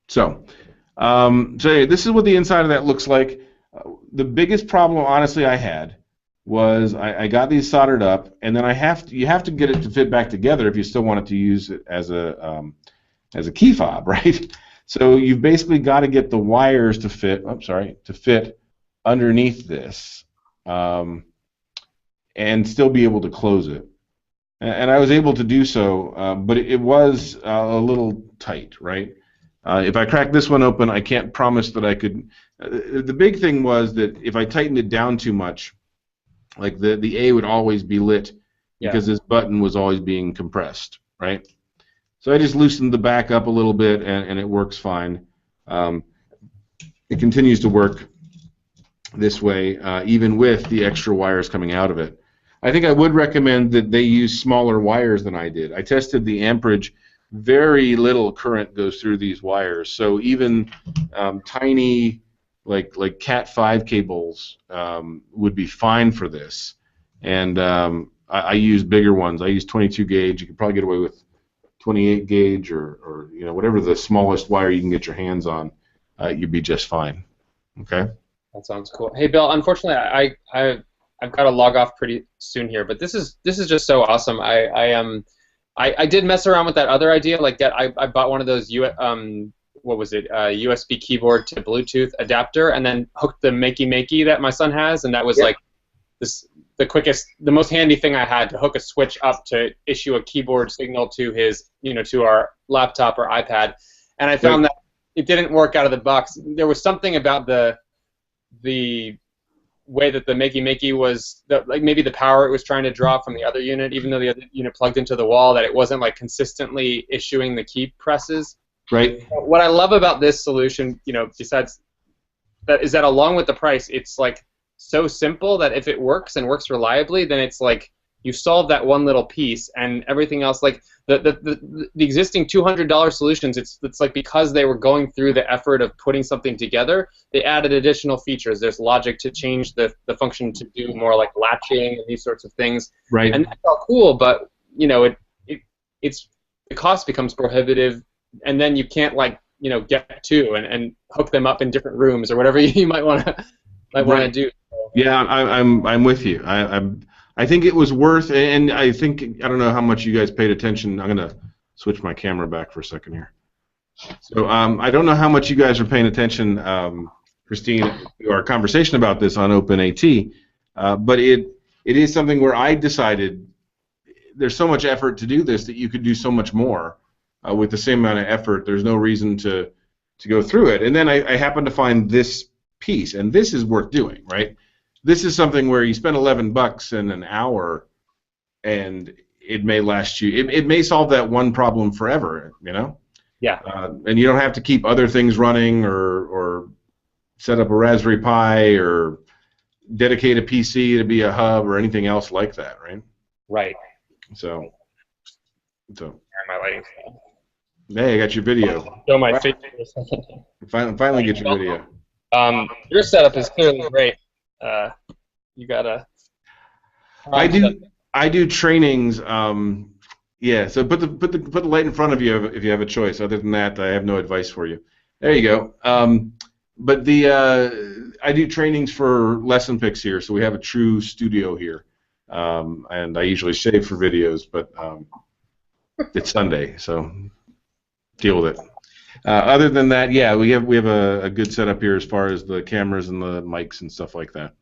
So, yeah, this is what the inside of that looks like. The biggest problem, honestly, I had was I got these soldered up, and then you have to get it to fit back together if you still want it to use it as a key fob, right? So you've basically got to get the wires to fit. To fit underneath this, and still be able to close it. And I was able to do so, but it was a little tight, right? If I crack this one open, I can't promise that I could. The big thing was that if I tightened it down too much, like the A would always be lit because this button was always being compressed, right? So I just loosened the back up a little bit, and it works fine. It continues to work this way, even with the extra wires coming out of it. I think I would recommend that they use smaller wires than I did. I tested the amperage. Very little current goes through these wires, so even tiny, like Cat5 cables would be fine for this. And I use bigger ones. I use 22 gauge. You could probably get away with 28 gauge or whatever the smallest wire you can get your hands on. You'd be just fine. Okay. That sounds cool. Hey, Bill. Unfortunately, I've got to log off pretty soon here, but this is just so awesome. I did mess around with that other idea, like that. I bought one of those what was it? USB keyboard to Bluetooth adapter, and then hooked the Makey that my son has, and that was like the quickest, the most handy thing I had to hook a switch up to issue a keyboard signal to his, to our laptop or iPad, and I found that it didn't work out of the box. There was something about the way that the Makey was, like maybe the power it was trying to draw from the other unit, even though the other unit plugged into the wall, that it wasn't like consistently issuing the key presses. Right. What I love about this solution, besides that, is that along with the price, it's like so simple that if it works and works reliably, then it's like you solve that one little piece, and everything else, like the existing $200 solutions, it's like because they were going through the effort of putting something together, they added additional features. There's logic to change the function to do more like latching and these sorts of things. Right. And that's all cool, but it's the cost becomes prohibitive, and then you can't get two and hook them up in different rooms or whatever you might want to do. Yeah, I'm with you. I think it was worth, and I don't know how much you guys paid attention. I'm gonna switch my camera back for a second here. So I don't know how much you guys are paying attention, Christine, to our conversation about this on OpenAT, but it is something where I decided there's so much effort to do this that you could do so much more with the same amount of effort. There's no reason to go through it. And then I happened to find this piece, and this is worth doing, right? This is something where you spend $11 in an hour, and it may last you. It may solve that one problem forever, Yeah. And you don't have to keep other things running or set up a Raspberry Pi or dedicate a PC to be a hub or anything else like that, right? Right. So. My lighting. Hey, I got your video. Show my face for a second. Finally get your video. Your setup is clearly great. You gotta. I do trainings. Yeah. So put the light in front of you if you have a choice. Other than that, I have no advice for you. There you go. But I do trainings for lesson picks here, so we have a true studio here. And I usually shave for videos, but it's Sunday, so deal with it. Other than that, yeah, we have a good setup here as far as the cameras and the mics and stuff like that.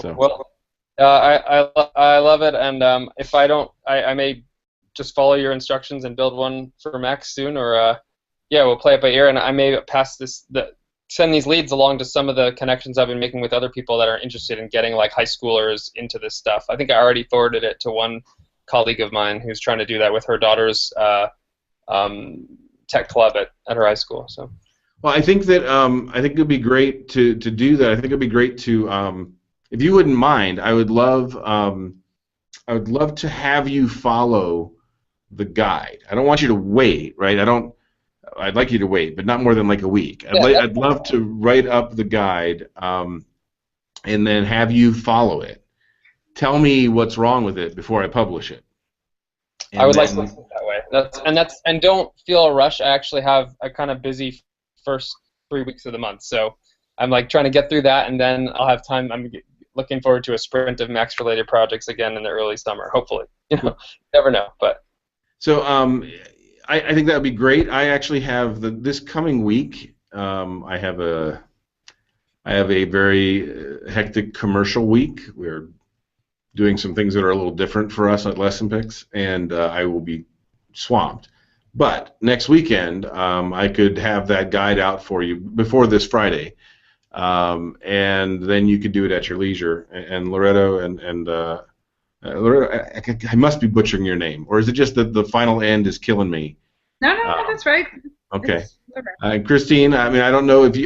So. Well, I love it, and if I don't, I may just follow your instructions and build one for Max soon, or yeah, we'll play it by ear, and I may pass send these leads along to some of the connections I've been making with other people that are interested in getting like high schoolers into this stuff. I think I already forwarded it to one colleague of mine who's trying to do that with her daughter's tech club at her high school. So. Well, I think that I think it'd be great to do that. I think it'd be great to, if you wouldn't mind, I would love to have you follow the guide. I don't want you to wait, right? I'd like you to wait, but not more than like a week. I'd love to write up the guide and then have you follow it. Tell me what's wrong with it before I publish it. And I would like to listen that way. And don't feel a rush. I actually have a kind of busy first 3 weeks of the month, so I'm like trying to get through that, and then I'll have time. I'm looking forward to a sprint of Max-related projects again in the early summer, hopefully. Never know, but. So I think that would be great. I actually have this coming week. I have a very hectic commercial week. We're doing some things that are a little different for us at Lesson Picks, and I will be swamped. But next weekend, I could have that guide out for you before this Friday, and then you could do it at your leisure. And Loretto and Loretto, I must be butchering your name, or is it just that the final end is killing me? No, that's right. Okay. Christine, I mean, I don't know if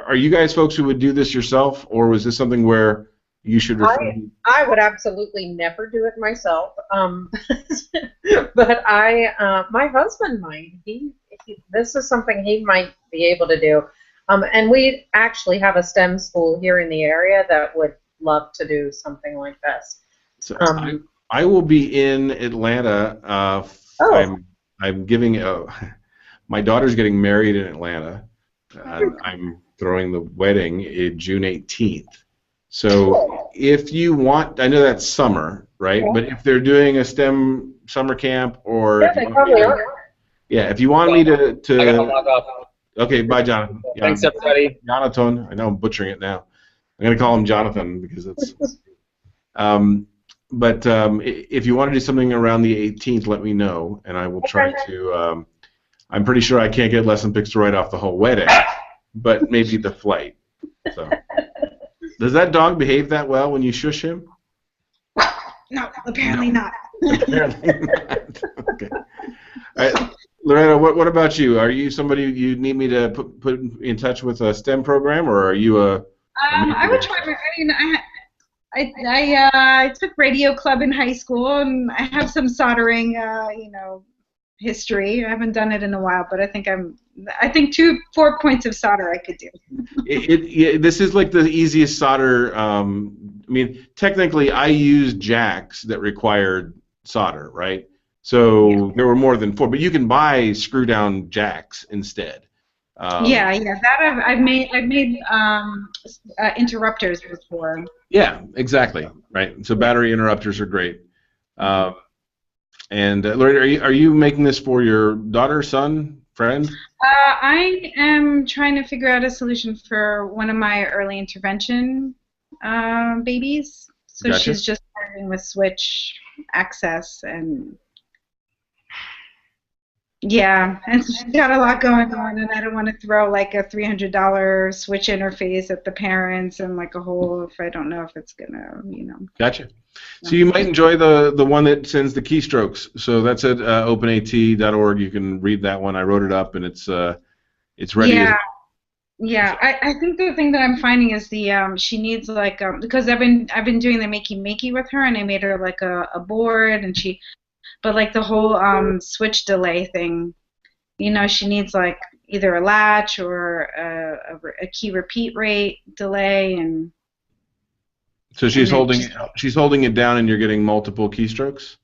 are you guys folks who would do this yourself, or was this something where you should refer? I would absolutely never do it myself, but my husband might. This is something he might be able to do, and we actually have a STEM school here in the area that would love to do something like this. So I will be in Atlanta. I'm giving my daughter's getting married in Atlanta. I'm throwing the wedding in June 18th. So if you want, I know that's summer, right? Yeah. But if they're doing a STEM summer camp, or yeah, they probably are. Yeah, if you want me to I gotta log off. Okay, bye, Jonathan. Thanks, everybody. Jonathan, I know I'm butchering it now. I'm gonna call him Jonathan because it's. But if you want to do something around the 18th, let me know, and I will try to. I'm pretty sure I can't get Lesson Picks to write off the whole wedding, but maybe the flight. So. Does that dog behave that well when you shush him? No, apparently not. Apparently not. Okay. All right, Loretta, what about you? Are you somebody you need me to put in touch with a STEM program, or are you a? I would try. I took radio club in high school, and I have some soldering, history. I haven't done it in a while, but I think 4 points of solder I could do. This is like the easiest solder. I mean, technically, I used jacks that required solder, right? So there were more than 4, but you can buy screw-down jacks instead. That I've made interrupters before. Yeah, exactly. Right. So battery interrupters are great. And Lori, are you making this for your daughter, son, friend? I am trying to figure out a solution for one of my early intervention babies. So Gotcha. She's just starting with switch access, and and she's got a lot going on, and I don't want to throw like a $300 switch interface at the parents and like a whole, if I don't know if it's gonna, Gotcha. So you might enjoy the one that sends the keystrokes. So that's at openat.org. You can read that one. I wrote it up, and it's ready. I think the thing that I'm finding is she needs like because I've been doing the makey with her, and I made her like a board, and but like the whole switch delay thing, she needs like either a latch or a key repeat rate delay, and. So she's holding it down, and you're getting multiple keystrokes?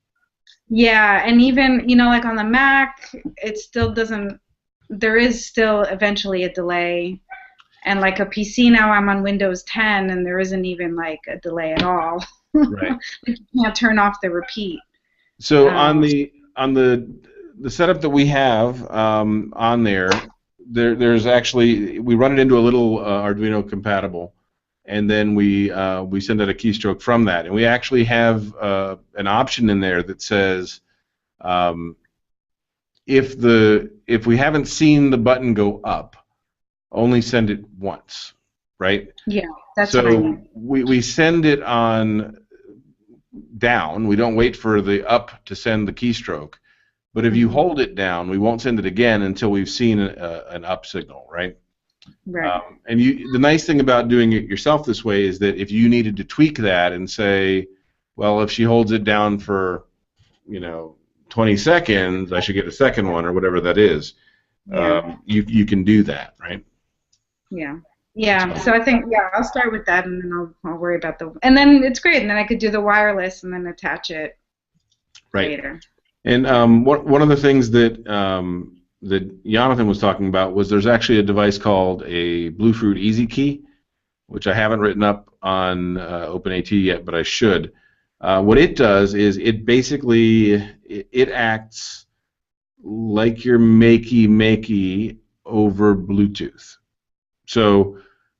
Yeah, and even, like on the Mac, it still doesn't, there is still eventually a delay. And like a PC now, I'm on Windows 10, and there isn't even like a delay at all. Right. You can't turn off the repeat. So on the setup that we have on there's actually, we run it into a little Arduino compatible. And then we send out a keystroke from that, and we actually have an option in there that says if we haven't seen the button go up only send it once, right? Yeah, that's so what I mean. we send it on down. We don't wait for the up to send the keystroke. But if you hold it down, we won't send it again until we've seen an up signal, right? Right. And the nice thing about doing it yourself this way is that if you needed to tweak that and say, well, if she holds it down for, 20 seconds, I should get a second one or whatever that is. Yeah. You can do that, right? Yeah. Yeah. So I think I'll start with that, and then I'll worry about and then it's great, and then I could do the wireless and then attach it later. And one of the things that that Jonathan was talking about was there's actually a device called a Bluefruit Easy Key, which I haven't written up on OpenAT yet, but I should. What it does is it basically it acts like your makey over Bluetooth. So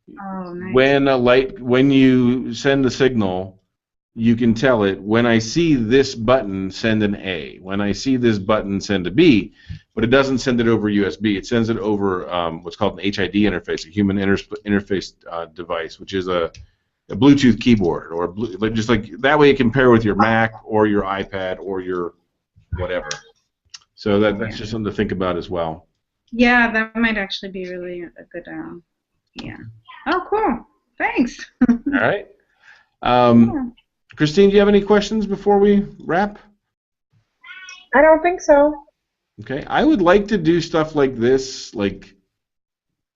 nice. when you send the signal, you can tell it, when I see this button, send an A. When I see this button, send a B. But it doesn't send it over USB. It sends it over what's called an HID interface, a human interface device, which is a Bluetooth keyboard, or just like that way it can pair with your Mac or your iPad or your whatever. So that's just something to think about as well. Yeah, that might actually be really a good. Yeah. Oh, cool. Thanks. All right. Christine, do you have any questions before we wrap? I don't think so. Okay. I would like to do stuff like this, like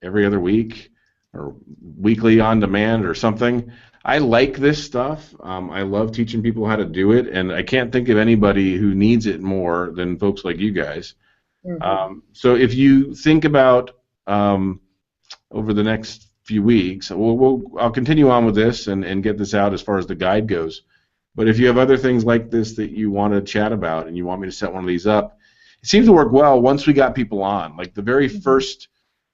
every other week or weekly on demand or something. I like this stuff. I love teaching people how to do it, and I can't think of anybody who needs it more than folks like you guys. So if you think about over the next few weeks, I'll continue on with this and get this out as far as the guide goes. But if you have other things like this that you want to chat about and you want me to set one of these up, it seems to work well once we got people on. Like the very first,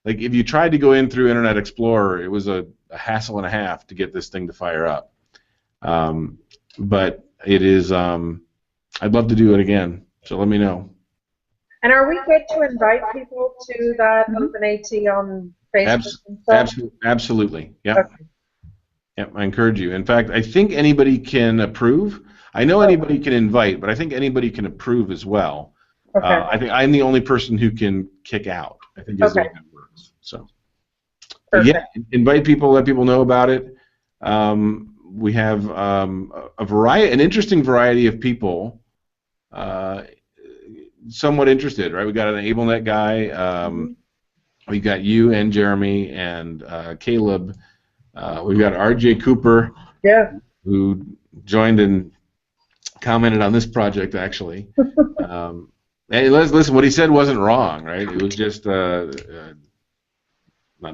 like if you tried to go in through Internet Explorer, it was a hassle and a half to get this thing to fire up. But it is, I'd love to do it again, so let me know. And are we good to invite people to that OpenAT on Facebook and stuff? Absolutely, yeah. Okay. Yep, I encourage you. In fact, I think anybody can approve. I know anybody can invite, but I think anybody can approve as well. Okay. I think I'm the only person who can kick out. I think is the way that works. So, yeah, invite people, let people know about it. We have an interesting variety of people, somewhat interested, right? We got an AbleNet guy. We got you and Jeremy and Caleb. We've got R.J. Cooper, who joined and commented on this project, actually. Hey, listen, what he said wasn't wrong, right? It was just not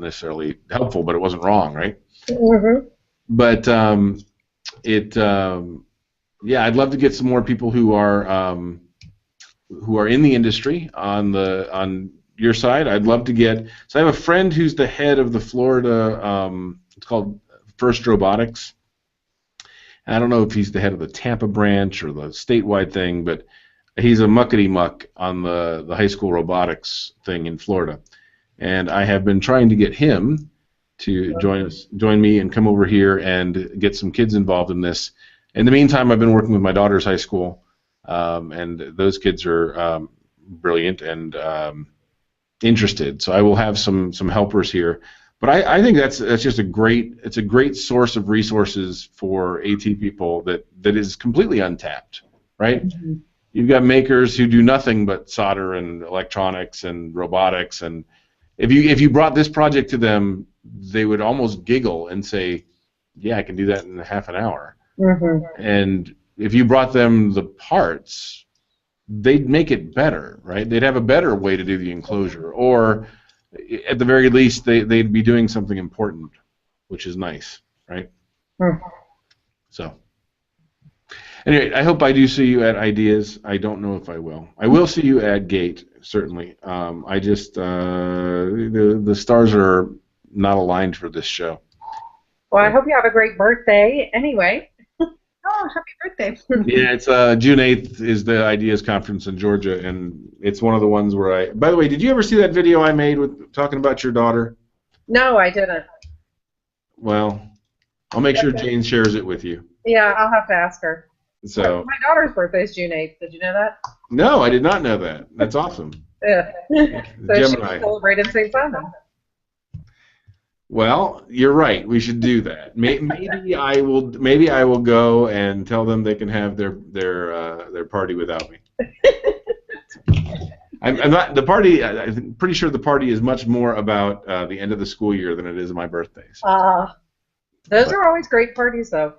necessarily helpful, but it wasn't wrong, right? But yeah, I'd love to get some more people who are in the industry on your side. I'd love to get. So I have a friend who's the head of the Florida. It's called First Robotics. And I don't know if he's the head of the Tampa branch or the statewide thing, but he's a muckety-muck on the high school robotics thing in Florida. And I have been trying to get him to join me and come over here and get some kids involved in this. In the meantime, I've been working with my daughter's high school, and those kids are brilliant and interested. So I will have some helpers here. But I think that's just a great source of resources for AT people that is completely untapped, right? You've got makers who do nothing but solder and electronics and robotics, and if you brought this project to them, they would almost giggle and say, "Yeah, I can do that in half an hour." And if you brought them the parts, they'd make it better, right? They'd have a better way to do the enclosure, or at the very least, they'd be doing something important, which is nice, right? So, anyway, I hope I do see you at Ideas. I don't know if I will. I will see you at Gate, certainly. I just the stars are not aligned for this show. Well, I hope you have a great birthday. Anyway. Oh, happy birthday! Yeah, it's June 8th is the Ideas Conference in Georgia, and it's one of the ones where By the way, did you ever see that video I made with talking about your daughter? No, I didn't. Well, I'll make sure Jane shares it with you. Yeah, I'll have to ask her. So, My daughter's birthday is June 8th. Did you know that? no, I did not know that. That's awesome. Yeah. So she Gemini. celebrated St. Simon. Well, you're right. We should do that. Maybe I will. Maybe I will go and tell them they can have their party without me. I'm not the party. I'm pretty sure the party is much more about the end of the school year than it is my birthday. So. Those are always great parties, though.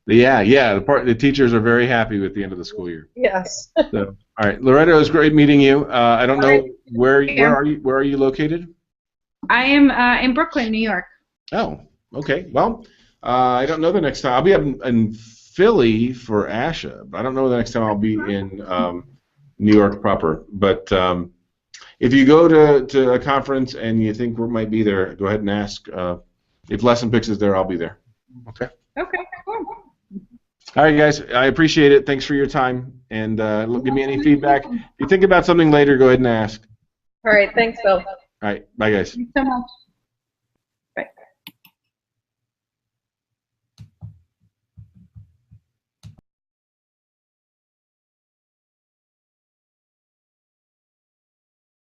Yeah. The teachers are very happy with the end of the school year. Yes. So, all right, Loretta, it was great meeting you. I don't know Right. where are you located? I am in Brooklyn, New York. Oh, okay. Well, I don't know the next time. I'll be up in Philly for Asha, but I don't know the next time I'll be in New York proper. But if you go to a conference and you think we might be there, go ahead and ask. If Lesson Picks is there, I'll be there. Okay. Okay, cool. All right, guys. I appreciate it. Thanks for your time. And give me any feedback. If you think about something later, go ahead and ask. All right. Thanks, Bill. All right. Bye, guys. Thanks so much.